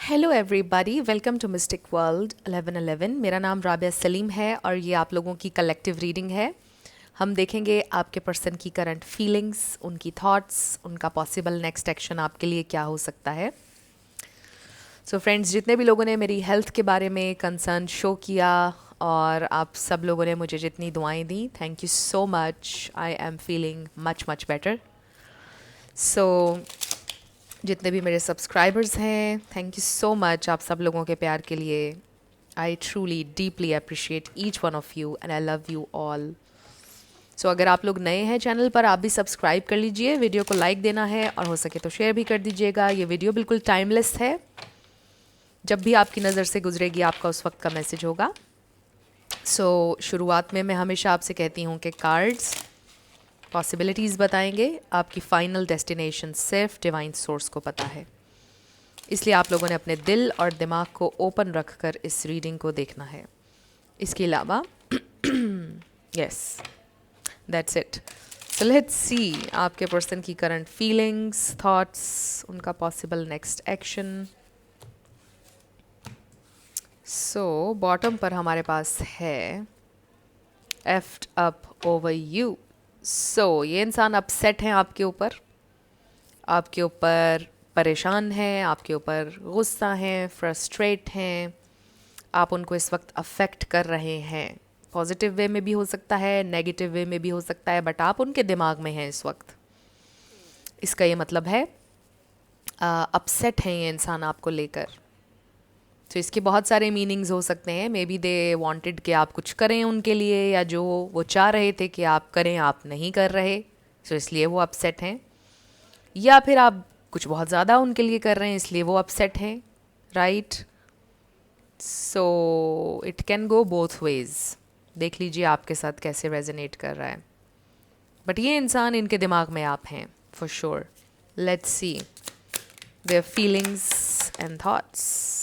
Hello everybody, welcome to mystic world 1111। मेरा नाम राबिया सलीम है और ये आप लोगों की कलेक्टिव रीडिंग है। हम देखेंगे आपके पर्सन की करंट फीलिंग्स, उनकी थॉट्स, उनका पॉसिबल नेक्स्ट एक्शन आपके लिए क्या हो सकता है। सो फ्रेंड्स, जितने भी लोगों ने मेरी हेल्थ के बारे में कंसर्न शो किया और आप सब लोगों ने मुझे जितनी दुआएं दी, thank you so much. I am feeling much much better. So जितने भी मेरे सब्सक्राइबर्स हैं, थैंक यू सो मच आप सब लोगों के प्यार के लिए। I truly deeply appreciate each one of you and I love you all. So अगर आप लोग नए हैं चैनल पर, आप भी सब्सक्राइब कर लीजिए, वीडियो को लाइक देना है और हो सके तो शेयर भी कर दीजिएगा। ये वीडियो बिल्कुल टाइमलेस है, जब भी आपकी नज़र से गुजरेगी आपका उस वक्त का मैसेज होगा। सो शुरुआत में मैं हमेशा आपसे कहती हूँ कि कार्ड्स पॉसिबिलिटीज़ बताएंगे, आपकी फाइनल डेस्टिनेशन सिर्फ डिवाइन सोर्स को पता है। इसलिए आप लोगों ने अपने दिल और दिमाग को ओपन रखकर इस रीडिंग को देखना है। इसके अलावा yes, that's it. So let's see आपके पर्सन की करंट फीलिंग्स, थॉट्स, उनका possible next action. So bottom पर हमारे पास है एफ्ट अप ओवर यू। सो ये इंसान अपसेट हैं आपके ऊपर परेशान हैं, आपके ऊपर गुस्सा हैं, फ्रस्ट्रेट हैं। आप उनको इस वक्त अफेक्ट कर रहे हैं। पॉजिटिव वे में भी हो सकता है, नेगेटिव वे में भी हो सकता है, बट आप उनके दिमाग में हैं इस वक्त। इसका ये मतलब है अपसेट हैं ये इंसान आपको लेकर। तो इसके बहुत सारे मीनिंग्स हो सकते हैं। मे बी दे वांटेड कि आप कुछ करें उनके लिए, या जो वो चाह रहे थे कि आप करें आप नहीं कर रहे, तो इसलिए वो अपसेट हैं। या फिर आप कुछ बहुत ज़्यादा उनके लिए कर रहे हैं इसलिए वो अपसेट हैं, right. So it can go both ways. देख लीजिए आपके साथ कैसे रेजोनेट कर रहा है, बट ये इंसान इनके दिमाग में आप हैं for sure. Let's see their feelings and thoughts.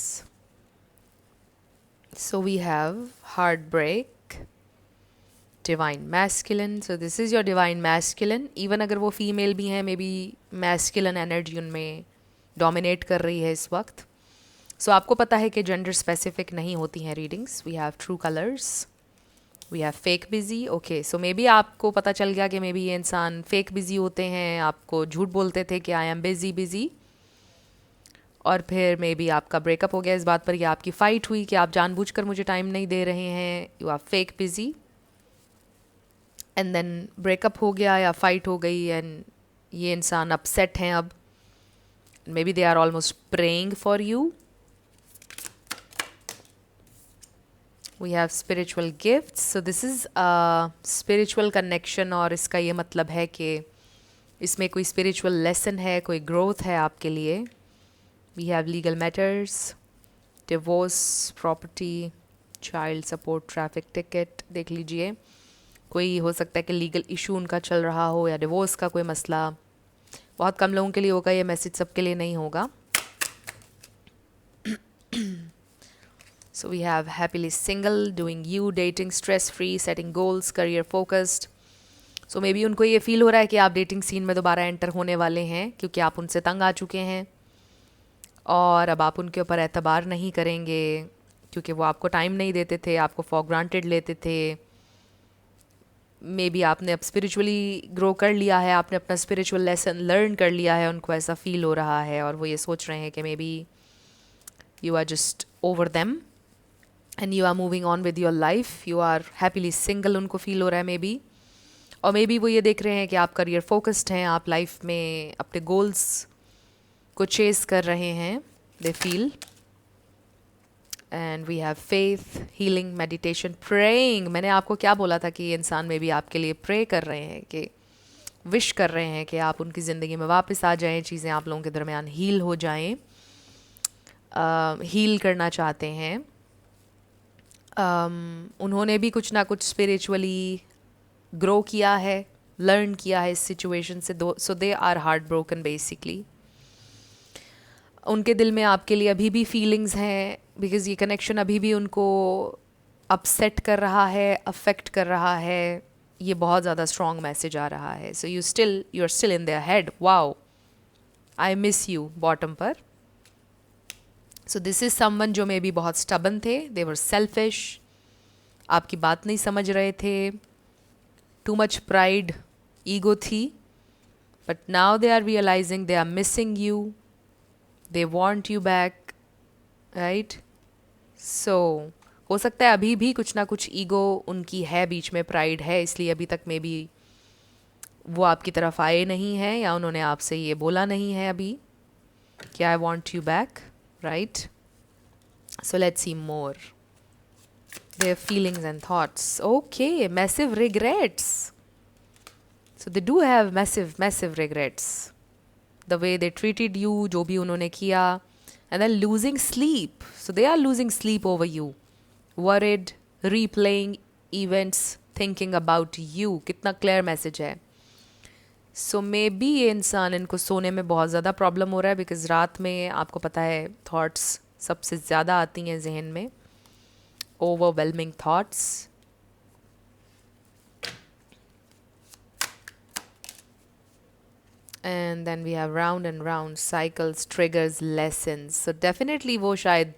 So we have heartbreak, divine masculine. So this is your divine masculine. Even अगर वो फीमेल भी हैं, मे बी मैस्कुलिन एनर्जी उनमें डोमिनेट कर रही है इस वक्त। सो आपको पता है कि जेंडर स्पेसिफिक नहीं होती हैं readings. We have true colours, we have fake busy. Okay, so maybe आपको पता चल गया कि मे बी ये इंसान फेक बिजी होते हैं, आपको झूठ बोलते थे कि आई एम बिजी बिजी, और फिर मे बी आपका ब्रेकअप हो गया इस बात पर, या आपकी फ़ाइट हुई कि आप जानबूझकर मुझे टाइम नहीं दे रहे हैं, you are fake busy. And then breakup हो गया या फाइट हो गई एंड ये इंसान अपसेट हैं अब। Maybe they are almost praying for you. We have spiritual gifts. So this is spiritual connection, और इसका ये मतलब है कि इसमें कोई स्पिरिचुअल लेसन है, कोई ग्रोथ है आपके लिए। We have legal matters, divorce, property, child support, traffic ticket. देख लीजिए, कोई हो सकता है कि लीगल इशू उनका चल रहा हो या डिवोर्स का कोई मसला। बहुत कम लोगों के लिए होगा ये मैसेज, सबके लिए नहीं होगा। So we have happily single, doing you, dating stress free, setting goals, career focused. So maybe उनको ये फील हो रहा है कि आप डेटिंग सीन में दोबारा एंटर होने वाले हैं, क्योंकि आप उनसे तंग आ चुके हैं और अब आप उनके ऊपर एतबार नहीं करेंगे, क्योंकि वो आपको टाइम नहीं देते थे, आपको फॉर ग्रांटेड लेते थे। मे बी आपने अब स्पिरिचुअली ग्रो कर लिया है, आपने अपना स्पिरिचुअल लेसन लर्न कर लिया है, उनको ऐसा फील हो रहा है और वो ये सोच रहे हैं कि maybe you are just over them and you are moving on with your life, you are happily single, उनको फील हो रहा है मे बी। और मे बी वो ये देख रहे हैं कि आप करियर फोकस्ड हैं, आप लाइफ में अपने गोल्स को चेस कर रहे हैं, they feel. And we have faith, healing, meditation, praying. मैंने आपको क्या बोला था कि ये इंसान में भी आपके लिए प्रे कर रहे हैं, कि विश कर रहे हैं कि आप उनकी ज़िंदगी में वापस आ जाएं, चीज़ें आप लोगों के दरमियान हील हो जाएं, हील करना चाहते हैं। उन्होंने भी कुछ ना कुछ स्पिरिचुअली ग्रो किया है, लर्न किया है इस सिचुएशन से, so they are heart broken basically. उनके दिल में आपके लिए अभी भी फीलिंग्स हैं, बिकॉज़ ये कनेक्शन अभी भी उनको अपसेट कर रहा है, अफेक्ट कर रहा है। ये बहुत ज़्यादा स्ट्रॉन्ग मैसेज आ रहा है। So you are still in their head, wow I miss you, bottom पर। सो दिस इज़ समवन जो मे बी बहुत स्टबन थे, दे वर सेल्फिश, आपकी बात नहीं समझ रहे थे, टू मच प्राइड, ईगो थी, but now they are realizing they are missing you, they want you back, right. So हो सकता है अभी भी कुछ ना कुछ ईगो उनकी है, बीच में प्राइड है, इसलिए अभी तक मे बी वो आपकी तरफ आए नहीं हैं या उन्होंने आपसे ये बोला नहीं है अभी कि I want you back, right. So let's see more their feelings and thoughts. Okay, massive regrets. So they do have massive regrets. The way they treated you, जो भी उन्होंने किया, and then losing sleep. So they are losing sleep over you. Worried, replaying events, thinking about you. कितना clear message है. So maybe ये इंसान, इनको सोने में बहुत ज़्यादा प्रॉब्लम हो रहा है, बिकॉज रात में आपको पता है थॉट्स सबसे ज़्यादा आती हैं जहन में, overwhelming thoughts. And then we have round and round cycles, triggers, lessons. So definitely वो शायद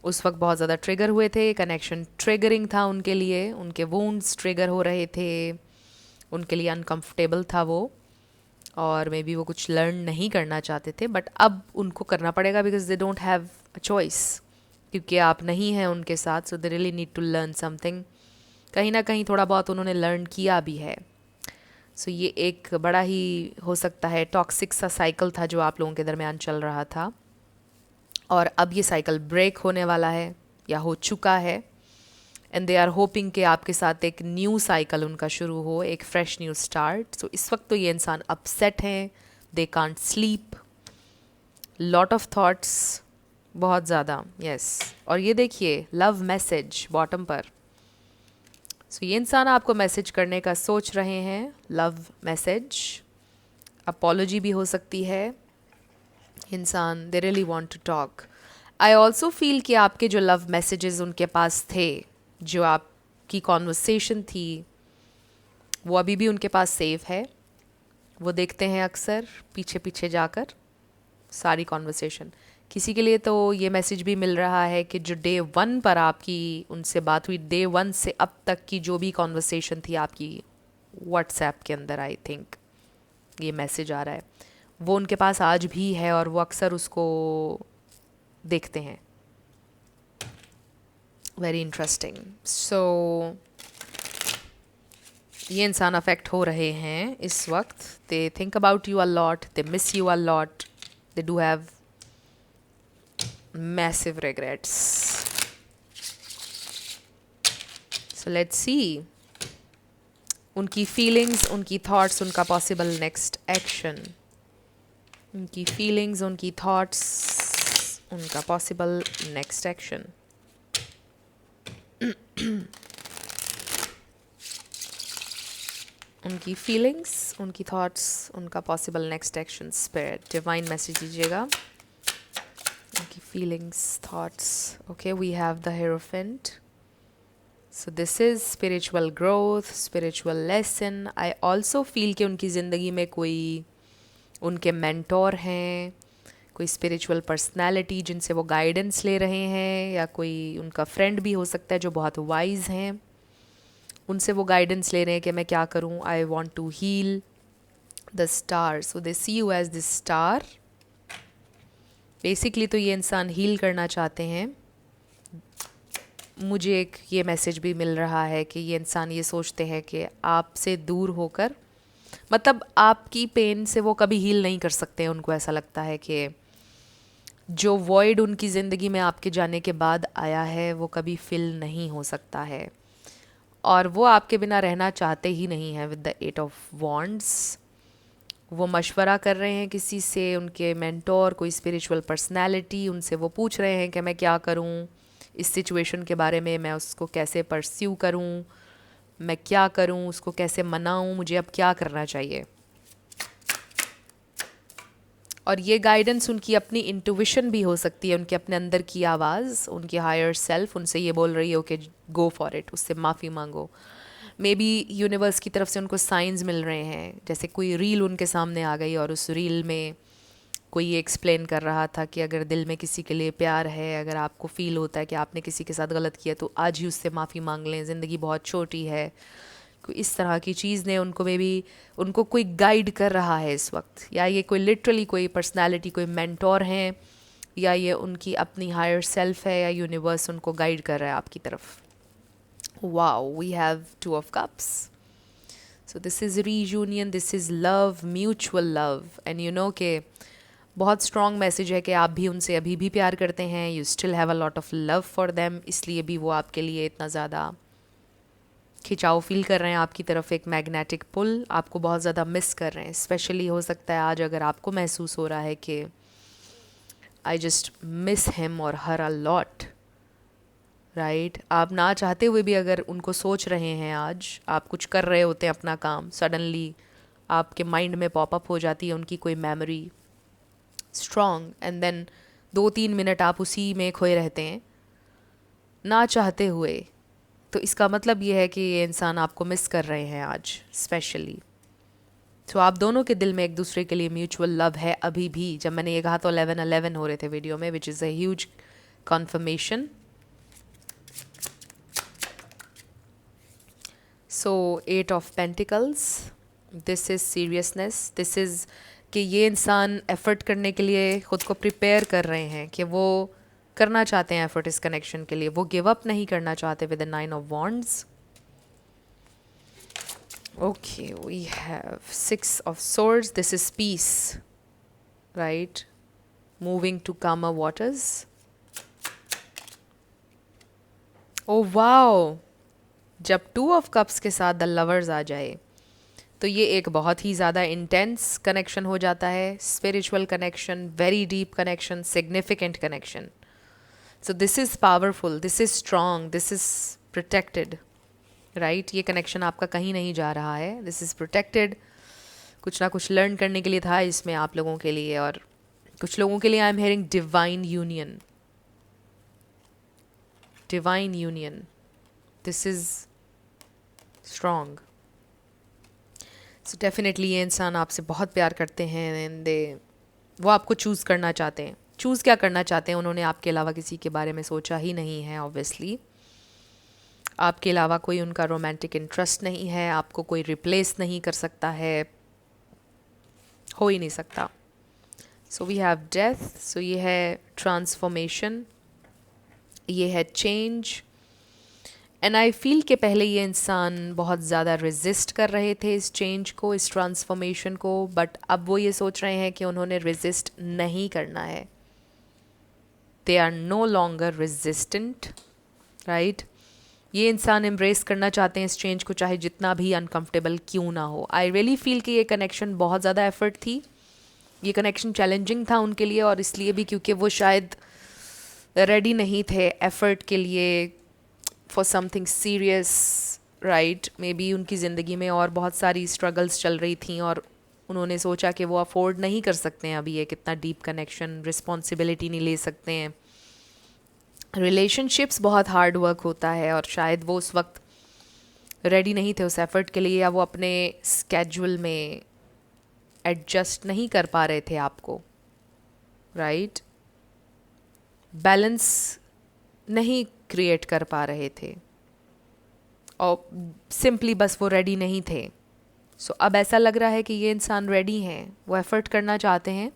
उस वक्त बहुत ज़्यादा ट्रिगर हुए थे, कनेक्शन ट्रिगरिंग था उनके लिए, उनके वुंड्स ट्रिगर हो रहे थे, उनके लिए अनकंफर्टेबल था वो, और मे बी वो कुछ लर्न नहीं करना चाहते थे, बट अब उनको करना पड़ेगा because they don't have a choice, क्योंकि आप नहीं हैं उनके साथ. So they really need to learn something. कहीं ना कहीं थोड़ा बहुत उन्होंने लर्न किया भी है. सो ये एक बड़ा ही हो सकता है टॉक्सिक सा साइकिल था जो आप लोगों के दरमियान चल रहा था, और अब ये साइकिल ब्रेक होने वाला है या हो चुका है. एंड दे आर होपिंग कि आपके साथ एक न्यू साइकिल उनका शुरू हो, एक फ्रेश न्यू स्टार्ट. सो इस वक्त तो ये इंसान अपसेट हैं, they can't sleep, lot of thoughts, बहुत ज़्यादा, यस. और ये देखिए लव मैसेज बॉटम पर. सो ये इंसान आपको मैसेज करने का सोच रहे हैं, लव मैसेज, अपॉलॉजी भी हो सकती है. इंसान they really want to talk. I also feel कि आपके जो लव मैसेजेस उनके पास थे, जो आपकी कॉन्वर्सेशन थी, वो अभी भी उनके पास सेव है. वो देखते हैं अक्सर पीछे पीछे जाकर सारी कॉन्वर्सेशन. किसी के लिए तो ये मैसेज भी मिल रहा है कि जो डे 1 पर आपकी उनसे बात हुई, डे 1 से अब तक की जो भी कॉन्वर्सेशन थी आपकी व्हाट्सएप के अंदर, आई थिंक ये मैसेज आ रहा है, वो उनके पास आज भी है और वो अक्सर उसको देखते हैं. Very interesting. सो ये इंसान अफेक्ट हो रहे हैं इस वक्त. They think about you a lot, they miss you a lot, they do have massive regrets. So let's see उनकी feelings, उनकी thoughts, उनका possible next action. उनकी feelings, उनकी thoughts, उनका possible next action. उनकी feelings, उनकी thoughts, उनका possible next action. Spirit, divine message दीजिएगा. Feelings, thoughts. Okay, we have the Hierophant. So this is spiritual growth, spiritual lesson. I also feel कि उनकी ज़िंदगी में कोई उनके mentor हैं, कोई spiritual personality जिनसे वो guidance ले रहे हैं, या कोई उनका friend भी हो सकता है जो बहुत wise हैं, उनसे वो guidance ले रहे हैं कि मैं क्या करूँ. I want to heal the star. So they see you as this star. Basically तो ये इंसान हील करना चाहते हैं. मुझे एक ये मैसेज भी मिल रहा है कि ये इंसान ये सोचते हैं कि आपसे दूर होकर, मतलब आपकी पेन से वो कभी हील नहीं कर सकते हैं. उनको ऐसा लगता है कि जो वॉइड उनकी ज़िंदगी में आपके जाने के बाद आया है वो कभी फिल नहीं हो सकता है, और वो आपके बिना रहना चाहते ही नहीं हैं. विद द 8 ऑफ वॉन्ड्स वो मशवरा कर रहे हैं किसी से, उनके मेंटोर, कोई स्पिरिचुअल पर्सनालिटी, उनसे वो पूछ रहे हैं कि मैं क्या करूं इस सिचुएशन के बारे में, मैं उसको कैसे परस्यू करूं, मैं क्या करूं, उसको कैसे मनाऊं, मुझे अब क्या करना चाहिए. और ये गाइडेंस उनकी अपनी इंट्यूशन भी हो सकती है, उनके अपने अंदर की आवाज़, उनकी हायर सेल्फ उनसे ये बोल रही हो कि गो फॉर इट, उससे माफ़ी मांगो. मे बी यूनिवर्स की तरफ से उनको साइंस मिल रहे हैं, जैसे कोई रील उनके सामने आ गई और उस रील में कोई ये एक्सप्लेन कर रहा था कि अगर दिल में किसी के लिए प्यार है, अगर आपको फील होता है कि आपने किसी के साथ गलत किया तो आज ही उससे माफ़ी मांग लें, ज़िंदगी बहुत छोटी है। कोई इस तरह की चीज़ ने उनको मे बी उनको कोई गाइड कर रहा है इस वक्त, या ये कोई लिटरली कोई पर्सनालिटी, कोई मेंटोर हैं, या ये उनकी अपनी हायर सेल्फ है, या यूनिवर्स उनको गाइड कर रहा है आपकी तरफ। Wow, we have two of cups. So this is reunion, this is love, mutual love, and you know के बहुत स्ट्रॉन्ग मैसेज है कि आप भी उनसे अभी भी प्यार करते हैं, you still have a lot of love for them, इसलिए भी वो आपके लिए इतना ज़्यादा खिंचाव फील कर रहे हैं आपकी तरफ, एक मैग्नेटिक पुल, आपको बहुत ज़्यादा मिस कर रहे हैं। स्पेशली हो सकता है आज अगर आपको महसूस हो रहा है कि आई जस्ट मिस हिम और हर अ लॉट, राइट। आप ना चाहते हुए भी अगर उनको सोच रहे हैं, आज आप कुछ कर रहे होते हैं अपना काम, सडनली आपके माइंड में पॉपअप हो जाती है उनकी कोई memory strong, and then 2-3 minute आप उसी में खोए रहते हैं ना चाहते हुए। तो इसका मतलब ये है कि ये इंसान आपको मिस कर रहे हैं आज स्पेशली। तो आप दोनों के दिल में एक दूसरे के लिए म्यूचुअल लव है अभी भी। जब मैंने ये कहा तो 11-11 हो रहे थे वीडियो में, which is a huge conformation. So 8 of pentacles, this is seriousness, this is कि ये इंसान एफ़र्ट करने के लिए ख़ुद को प्रिपेयर कर रहे हैं, कि वो करना चाहते हैं एफ़र्ट इस कनेक्शन के लिए, वो गिव अप नहीं करना चाहते with the 9 of wands. Okay, we have 6 of swords, this is peace, right, moving to calmer waters। Oh wow, जब 2 ऑफ कप्स के साथ द लवर्स आ जाए तो ये एक बहुत ही ज़्यादा इंटेंस कनेक्शन हो जाता है, spiritual connection, very deep connection, significant connection. So this is powerful, this is strong, this is protected, right. ये कनेक्शन आपका कहीं नहीं जा रहा है, दिस इज़ प्रोटेक्टेड। कुछ ना कुछ लर्न करने के लिए था इसमें आप लोगों के लिए, और कुछ लोगों के लिए I am hearing divine union, divine union, this is strong. So definitely ये इंसान आपसे बहुत प्यार करते हैं, एंड वो आपको चूज़ करना चाहते हैं। चूज़ क्या करना चाहते हैं, उन्होंने आपके अलावा किसी के बारे में सोचा ही नहीं है ऑब्वियसली। आपके अलावा कोई उनका रोमांटिक इंटरेस्ट नहीं है, आपको कोई रिप्लेस नहीं कर सकता है, हो ही नहीं सकता। सो वी हैव डेथ, सो ये है ट्रांसफॉर्मेशन, ये है चेंज, एंड आई फील कि पहले ये इंसान बहुत ज़्यादा रेजिस्ट कर रहे थे इस चेंज को, इस ट्रांसफॉर्मेशन को, बट अब वो ये सोच रहे हैं कि उन्होंने रेजिस्ट नहीं करना है। They are no longer resistant, right. ये इंसान एम्ब्रेस करना चाहते हैं इस चेंज को, चाहे जितना भी अनकंफर्टेबल क्यों ना हो। आई रियली फील कि ये कनेक्शन बहुत ज़्यादा एफर्ट थी, ये कनेक्शन चैलेंजिंग था उनके लिए, और इसलिए भी क्योंकि वो शायद रेडी नहीं थे एफर्ट के लिए for something serious, right. May be उनकी ज़िंदगी में और बहुत सारी स्ट्रगल्स चल रही थी, और उन्होंने सोचा कि वो अफोर्ड नहीं कर सकते हैं अभी ये कितना डीप कनेक्शन, रिस्पॉन्सिबिलिटी नहीं ले सकते हैं। रिलेशनशिप्स बहुत हार्ड वर्क होता है, और शायद वो उस वक्त रेडी नहीं थे उस एफ़र्ट के लिए, या वो अपने स्केड्यूल में एडजस्ट नहीं कर पा रहे थे आपको, राइट। बैलेंस नहीं क्रिएट कर पा रहे थे, और सिंपली बस वो रेडी नहीं थे। सो अब ऐसा लग रहा है कि ये इंसान रेडी हैं, वो एफ़र्ट करना चाहते हैं,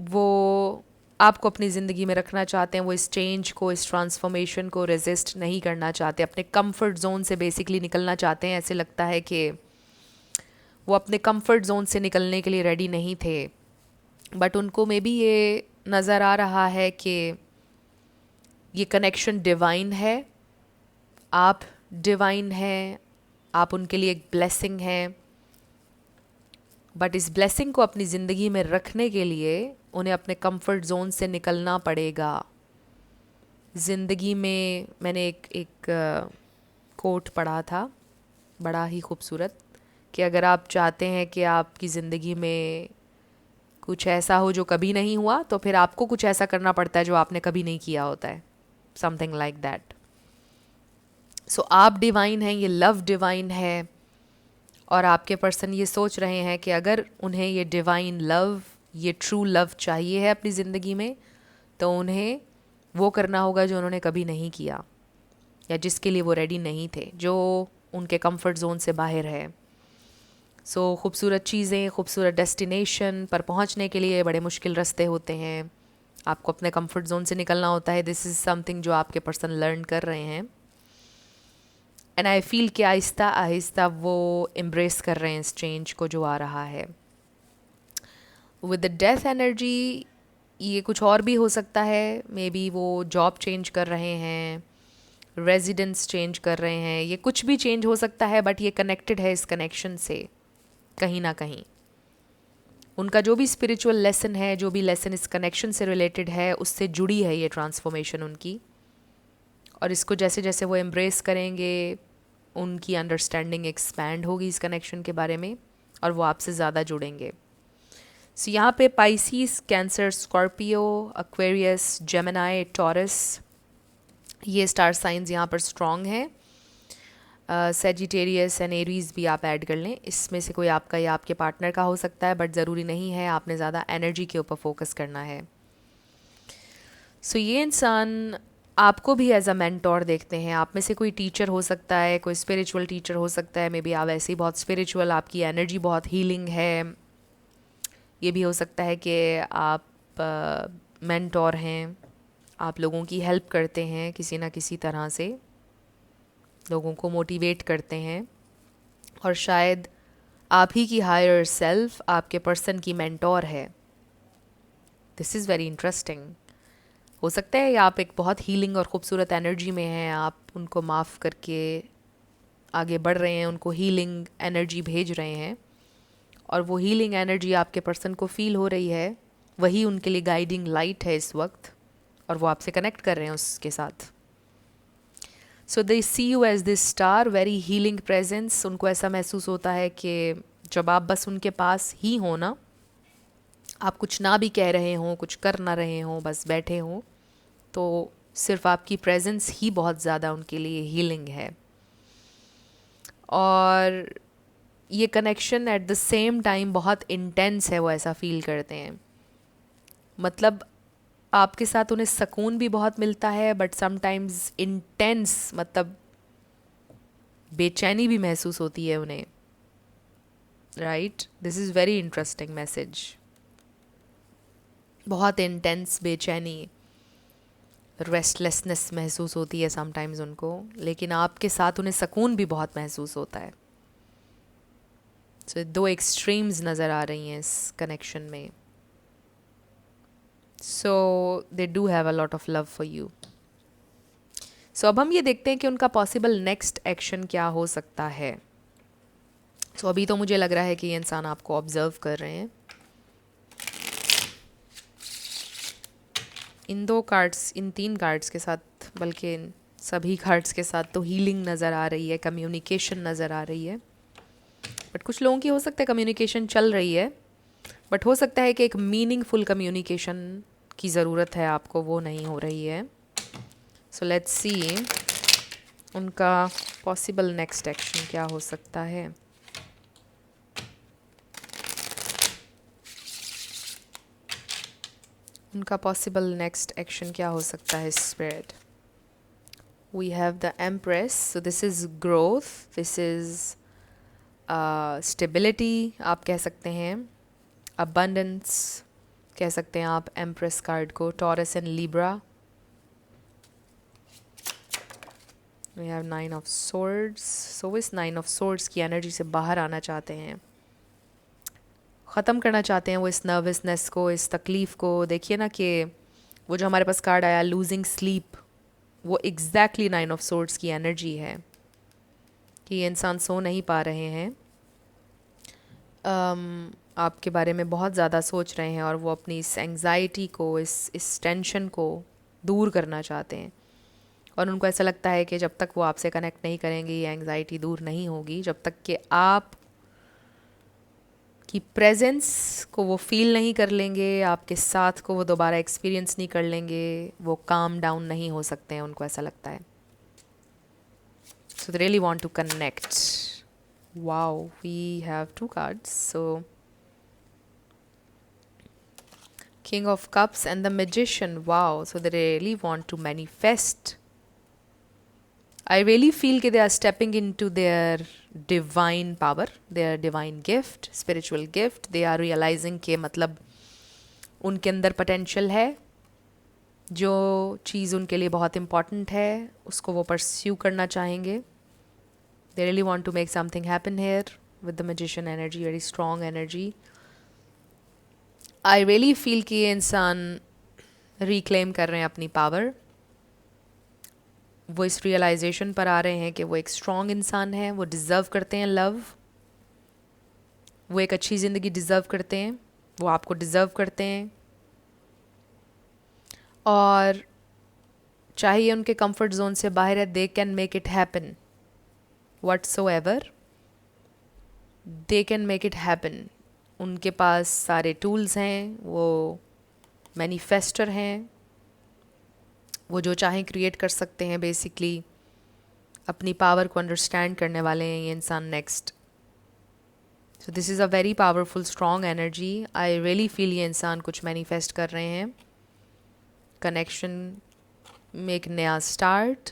वो आपको अपनी ज़िंदगी में रखना चाहते हैं, वो इस चेंज को, इस ट्रांसफॉर्मेशन को रेजिस्ट नहीं करना चाहते, अपने कंफर्ट जोन से बेसिकली निकलना चाहते हैं। ऐसे लगता है कि वो अपने कंफर्ट जोन से निकलने के लिए रेडी नहीं थे, बट उनको मे बी ये नज़र आ रहा है कि ये कनेक्शन डिवाइन है, आप डिवाइन हैं, आप उनके लिए एक ब्लेसिंग है, बट इस ब्लेसिंग को अपनी ज़िंदगी में रखने के लिए उन्हें अपने कंफर्ट जोन से निकलना पड़ेगा। ज़िंदगी में मैंने एक कोट पढ़ा था, बड़ा ही खूबसूरत, कि अगर आप चाहते हैं कि आपकी ज़िंदगी में कुछ ऐसा हो जो कभी नहीं हुआ, तो फिर आपको कुछ ऐसा करना पड़ता है जो आपने कभी नहीं किया होता है, समथिंग लाइक दैट। सो आप डिवाइन हैं, ये लव डिवाइन है, और आपके पर्सन ये सोच रहे हैं कि अगर उन्हें ये डिवाइन लव, ये ट्रू लव चाहिए है अपनी ज़िंदगी में, तो उन्हें वो करना होगा जो उन्होंने कभी नहीं किया या जिसके लिए वो रेडी नहीं थे, जो उनके कंफर्ट जोन से बाहर है। सो खूबसूरत चीज़ें, खूबसूरत डेस्टिनेशन पर पहुंचने के लिए बड़े मुश्किल रास्ते होते हैं, आपको अपने कंफर्ट जोन से निकलना होता है। दिस इज़ समथिंग जो आपके पर्सन लर्न कर रहे हैं, एंड आई फील कि आहिस्ता आहिस्ता वो एम्ब्रेस कर रहे हैं इस चेंज को जो आ रहा है। विद द डेथ एनर्जी ये कुछ और भी हो सकता है, मे बी वो जॉब चेंज कर रहे हैं, रेजिडेंस चेंज कर रहे हैं, ये कुछ भी चेंज हो सकता है, बट ये कनेक्टेड है इस कनेक्शन से कहीं ना कहीं। उनका जो भी स्पिरिचुअल लेसन है, जो भी लेसन इस कनेक्शन से रिलेटेड है, उससे जुड़ी है ये ट्रांसफॉर्मेशन उनकी। और इसको जैसे जैसे वो एम्ब्रेस करेंगे, उनकी अंडरस्टैंडिंग एक्सपैंड होगी इस कनेक्शन के बारे में, और वो आपसे ज़्यादा जुड़ेंगे। सो यहाँ पे Pisces, cancer, Scorpio, Aquarius, Gemini, taurus, ये स्टार साइंस यहाँ पर स्ट्रॉन्ग है। सेजिटेरियस एंड एरीज भी आप ऐड कर लें, इसमें से कोई आपका या आपके पार्टनर का हो सकता है, बट ज़रूरी नहीं है, आपने ज़्यादा एनर्जी के ऊपर फोकस करना है। सो ये इंसान आपको भी एज अ मेंटोर देखते हैं। आप में से कोई टीचर हो सकता है, कोई स्पिरिचुअल टीचर हो सकता है, मे बी आप ऐसे ही बहुत स्पिरिचुअल, आपकी एनर्जी बहुत हीलिंग है। ये भी हो सकता है कि आप मेंटोर हैं, आप लोगों की हेल्प करते हैं किसी ना किसी तरह से, लोगों को मोटिवेट करते हैं, और शायद आप ही की हायर सेल्फ आपके पर्सन की मेंटोर है। This is very interesting. हो सकता है आप एक बहुत हीलिंग और ख़ूबसूरत एनर्जी में हैं, आप उनको माफ़ करके आगे बढ़ रहे हैं, उनको हीलिंग एनर्जी भेज रहे हैं, और वो हीलिंग एनर्जी आपके पर्सन को फील हो रही है, वही उनके लिए गाइडिंग लाइट है इस वक्त, और वो आपसे कनेक्ट कर रहे हैं उसके साथ। So they see you as this star, very healing presence. उनको ऐसा महसूस होता है कि जब आप बस उनके पास ही हो ना, आप कुछ ना भी कह रहे हों, कुछ कर ना रहे हों, बस बैठे हों, तो सिर्फ आपकी प्रेजेंस ही बहुत ज़्यादा उनके लिए हीलिंग है। और ये connection at the same time बहुत इंटेंस है, वो ऐसा फील करते हैं। मतलब आपके साथ उन्हें सुकून भी बहुत मिलता है, बट समटाइम्स इंटेंस, मतलब बेचैनी भी महसूस होती है उन्हें। Right, this is very interesting message. बहुत इंटेंस बेचैनी, रेस्टलेसनेस महसूस होती है समटाइम्स उनको, लेकिन आपके साथ उन्हें सुकून भी बहुत महसूस होता है। सो दो एक्सट्रीम्स नज़र आ रही हैं इस कनेक्शन में। So they do have a lot of love for you. So अब हम ये देखते हैं कि उनका पॉसिबल नेक्स्ट एक्शन क्या हो सकता है। सो अभी तो मुझे लग रहा है कि ये इंसान आपको ऑब्जर्व कर रहे हैं। इन दो कार्ड्स, इन तीन कार्ड्स के साथ, बल्कि इन सभी कार्ड्स के साथ तो हीलिंग नज़र आ रही है, कम्युनिकेशन नज़र आ रही है। बट कुछ लोगों की हो सकता है कम्युनिकेशन चल रही है, बट हो सकता है कि एक मीनिंगफुल कम्युनिकेशन की ज़रूरत है आपको, वो नहीं हो रही है। सो लेट्स सी उनका पॉसिबल नेक्स्ट एक्शन क्या हो सकता है। उनका पॉसिबल नेक्स्ट एक्शन क्या हो सकता है spirit. We have the empress, so this is growth, this is stability आप कह सकते हैं, अबंडेंस कह सकते हैं आप एम्प्रेस कार्ड को। Taurus and Libra, we have 9 of swords. So इस 9 ऑफ सोर्ड्स की एनर्जी से बाहर आना चाहते हैं, ख़त्म करना चाहते हैं वो इस नर्वसनेस को, इस तकलीफ़ को। देखिए ना कि वो जो हमारे पास कार्ड आया लूजिंग स्लीप, वो एग्जैक्टली 9 ऑफ सोर्ड्स की एनर्जी है कि ये इंसान सो नहीं पा रहे हैं, आपके बारे में बहुत ज़्यादा सोच रहे हैं, और वो अपनी इस एंग्जाइटी को, इस टेंशन को दूर करना चाहते हैं। और उनको ऐसा लगता है कि जब तक वो आपसे कनेक्ट नहीं करेंगे, ये एंग्जाइटी दूर नहीं होगी, जब तक कि आप की प्रेजेंस को वो फील नहीं कर लेंगे, आपके साथ को वो दोबारा एक्सपीरियंस नहीं कर लेंगे, वो काम डाउन नहीं हो सकते हैं, उनको ऐसा लगता है। So they really want to connect, Wow, we have two cards. So King of Cups and the Magician. Wow, so they really want to manifest. I really feel that they are stepping into their divine power, their divine gift, spiritual gift. They are realizing कि मतलब उनके अंदर potential है, जो चीज़ उनके लिए बहुत important है उसको वो pursue करना चाहेंगे. They really want to make something happen here with the Magician energy, very strong energy. I really feel कि ये इंसान reclaim कर रहे हैं अपनी power. वो इस रियलाइजेशन पर आ रहे हैं कि वो एक स्ट्रॉन्ग इंसान है, वो डिज़र्व करते हैं लव, वो एक अच्छी ज़िंदगी डिज़र्व करते हैं, वो आपको डिज़र्व करते हैं. और चाहिए उनके कंफर्ट जोन से बाहर है, they can make it happen whatsoever, they can make it happen. उनके पास सारे टूल्स हैं, वो मैनिफेस्टर हैं, वो जो चाहें क्रिएट कर सकते हैं. बेसिकली अपनी पावर को अंडरस्टैंड करने वाले हैं ये इंसान next. So this is a very powerful strong energy. I really feel ये इंसान कुछ मैनिफेस्ट कर रहे हैं, कनेक्शन में एक नया start,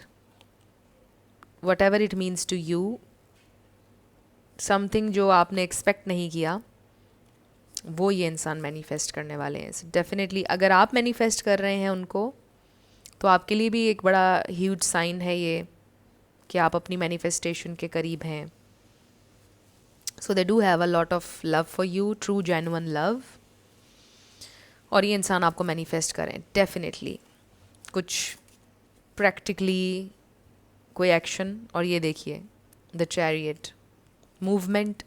whatever it means to you, something जो आपने एक्सपेक्ट नहीं किया वो ये इंसान मैनिफेस्ट करने वाले हैं. डेफिनेटली अगर आप मैनिफेस्ट कर रहे हैं उनको तो आपके लिए भी एक बड़ा ह्यूज साइन है ये कि आप अपनी मैनिफेस्टेशन के करीब हैं. So they do have a lot of love for you, true genuine love. और ये इंसान आपको मैनिफेस्ट करें डेफिनेटली कुछ प्रैक्टिकली कोई एक्शन. और ये देखिए द चैरियट मूवमेंट,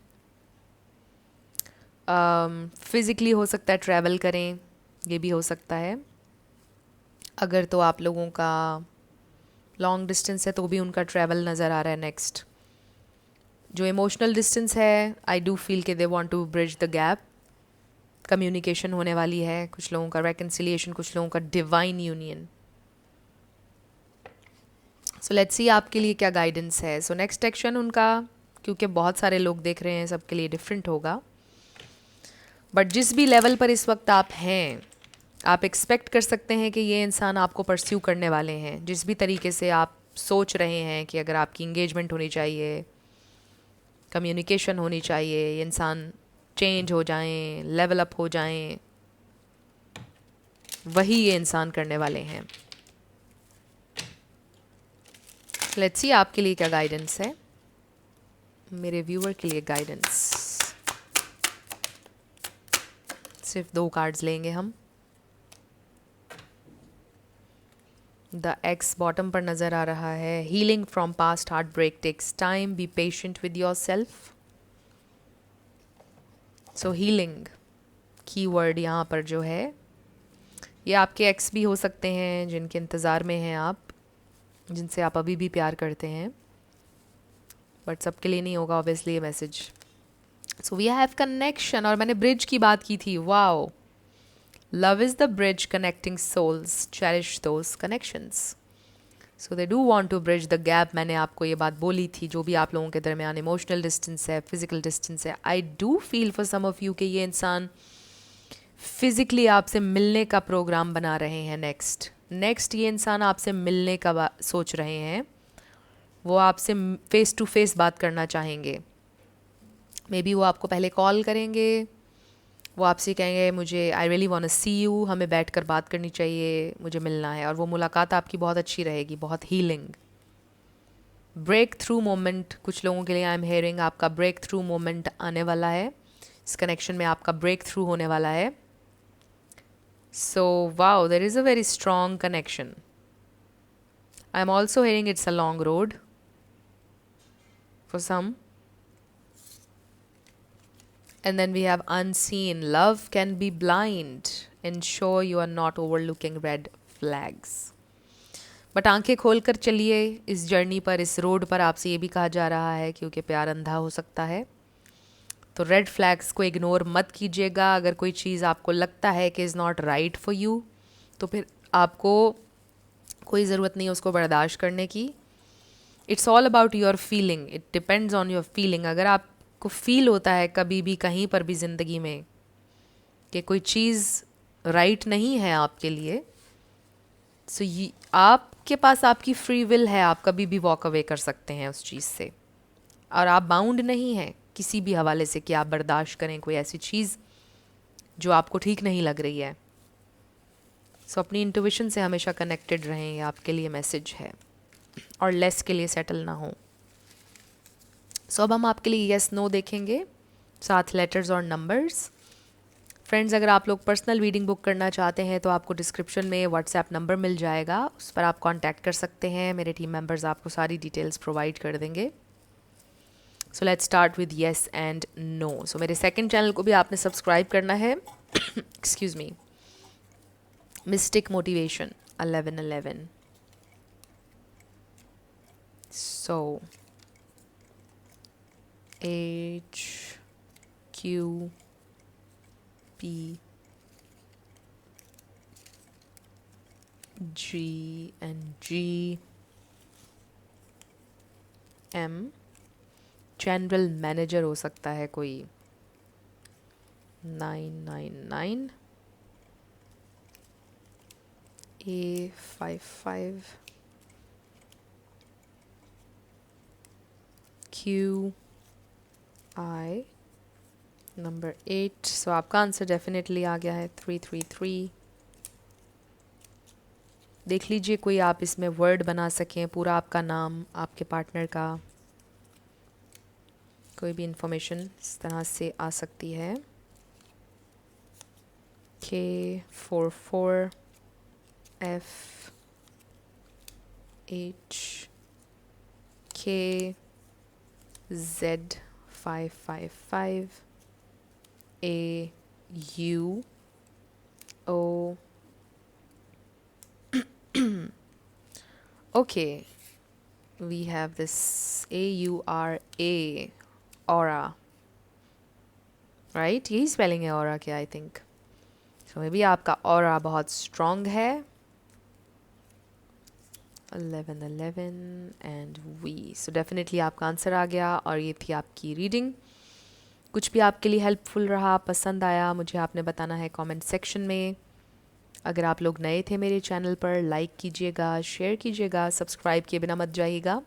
फिज़िकली हो सकता है ट्रैवल करें, ये भी हो सकता है. अगर तो आप लोगों का लॉन्ग डिस्टेंस है तो भी उनका ट्रैवल नज़र आ रहा है नेक्स्ट. जो इमोशनल डिस्टेंस है आई डू फील कि they want to bridge the gap. Communication होने वाली है, कुछ लोगों का रेकन्सिलिएशन, कुछ लोगों का divine union. So let's see आपके लिए क्या गाइडेंस है. सो नेक्स्ट एक्शन उनका, क्योंकि बहुत सारे लोग देख रहे हैं, सबके लिए डिफरेंट होगा. बट जिस भी लेवल पर इस वक्त आप हैं, आप एक्सपेक्ट कर सकते हैं कि ये इंसान आपको परस्यू करने वाले हैं. जिस भी तरीके से आप सोच रहे हैं कि अगर आपकी इंगेजमेंट होनी चाहिए, कम्युनिकेशन होनी चाहिए, ये इंसान चेंज हो जाएं, लेवल अप हो जाएं, वही ये इंसान करने वाले हैं. लेट्स सी आपके लिए क्या गाइडेंस है, मेरे व्यूअर के लिए गाइडेंस. सिर्फ 2 कार्ड्स लेंगे हम. द एक्स बॉटम पर नज़र आ रहा है. Healing from past heartbreak takes time, be patient with yourself. So healing की वर्ड यहाँ पर जो है, ये आपके एक्स भी हो सकते हैं जिनके इंतज़ार में हैं आप, जिनसे आप अभी भी प्यार करते हैं, बट सबके लिए नहीं होगा ऑब्वियसली ये message. So we have connection. और मैंने ब्रिज की बात की थी. Wow, love is the bridge connecting souls, cherish those connections. So they do want to bridge the gap. मैंने आपको ये बात बोली थी, जो भी आप लोगों के दरमियान इमोशनल डिस्टेंस है, फिजिकल डिस्टेंस है. I do feel for some of you कि ये इंसान फिज़िकली आपसे मिलने का प्रोग्राम बना रहे हैं. नेक्स्ट ये इंसान आपसे मिलने का सोच रहे हैं. वो आपसे फेस टू फेस बात करना चाहेंगे. मे बी वो आपको पहले कॉल करेंगे, वो आपसे कहेंगे मुझे I really want to see you, हमें बैठकर बात करनी चाहिए, मुझे मिलना है. और वो मुलाकात आपकी बहुत अच्छी रहेगी, बहुत हीलिंग. ब्रेक थ्रू मोमेंट कुछ लोगों के लिए आई एम हेयरिंग, आपका ब्रेक थ्रू मोमेंट आने वाला है. इस कनेक्शन में आपका ब्रेक थ्रू होने वाला है. So wow, there is a very strong connection. I am also hearing it's a long road for some. And then we have unseen. Love can be blind. Ensure you are not overlooking red flags. But आंखें खोल कर चलिए इस journey पर, इस road पर. आपसे ये भी कहा जा रहा है क्योंकि प्यार अंधा हो सकता है, तो रेड फ्लैग्स को इग्नोर मत कीजिएगा. अगर कोई चीज़ आपको लगता है कि is not right for you, तो फिर आपको कोई ज़रूरत नहीं है उसको बर्दाश्त करने की. It's all about your feeling, it depends on your feeling. अगर आपको फील होता है कभी भी कहीं पर भी ज़िंदगी में कि कोई चीज़ राइट नहीं है आपके लिए, सो ये आपके पास आपकी फ्री विल है, आप कभी भी वॉक अवे कर सकते हैं उस चीज़ से, और आप बाउंड नहीं हैं किसी भी हवाले से कि आप बर्दाश्त करें कोई ऐसी चीज़ जो आपको ठीक नहीं लग रही है। सो अपनी इंट्यूशन से हमेशा कनेक्टेड रहें, ये आपके लिए मैसेज है, और लेस के लिए सेटल ना हो। सो अब हम आपके लिए येस नो देखेंगे, साथ लेटर्स और नंबर्स। फ्रेंड्स, अगर आप लोग पर्सनल रीडिंग बुक करना चाहते हैं तो आपको डिस्क्रिप्शन में व्हाट्सएप नंबर मिल जाएगा, उस पर आप कांटेक्ट कर सकते हैं। मेरे टीम मेंबर्स आपको सारी डिटेल्स प्रोवाइड कर देंगे। So let's start with yes and no. So मेरे सेकंड चैनल को भी आपने सब्सक्राइब करना है। Excuse me, mystic motivation 1111। So H Q P G and G M, general manager हो सकता है कोई, 999 A55 Q I नंबर 8। सो आपका आंसर डेफिनेटली आ गया है 333। देख लीजिए कोई आप इसमें वर्ड बना सकें, पूरा आपका नाम, आपके पार्टनर का कोई भी इंफॉर्मेशन इस तरह से आ सकती है। K44 F H K Z 555 A U O। Okay, we have this AURA, aura, right? यही स्पेलिंग है aura के, I think. So may be आपका aura बहुत स्ट्रॉन्ग है। 1111 एंड वी। सो डेफिनेटली आपका आंसर आ गया, और ये थी आपकी रीडिंग। कुछ भी आपके लिए हेल्पफुल रहा, पसंद आया, मुझे आपने बताना है कमेंट सेक्शन में। अगर आप लोग नए थे मेरे चैनल पर, लाइक कीजिएगा, शेयर कीजिएगा, सब्सक्राइब किए बिना मत जाइएगा।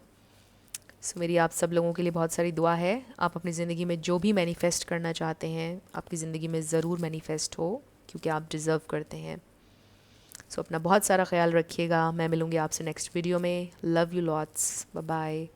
सो मेरी आप सब लोगों के लिए बहुत सारी दुआ है। आप अपनी ज़िंदगी में जो भी मैनिफेस्ट करना चाहते हैं, आपकी ज़िंदगी में ज़रूर मैनिफेस्ट हो, क्योंकि आप डिज़र्व करते हैं। सो अपना बहुत सारा ख्याल रखिएगा। मैं मिलूँगी आपसे नेक्स्ट वीडियो में। Love you lots, bye bye.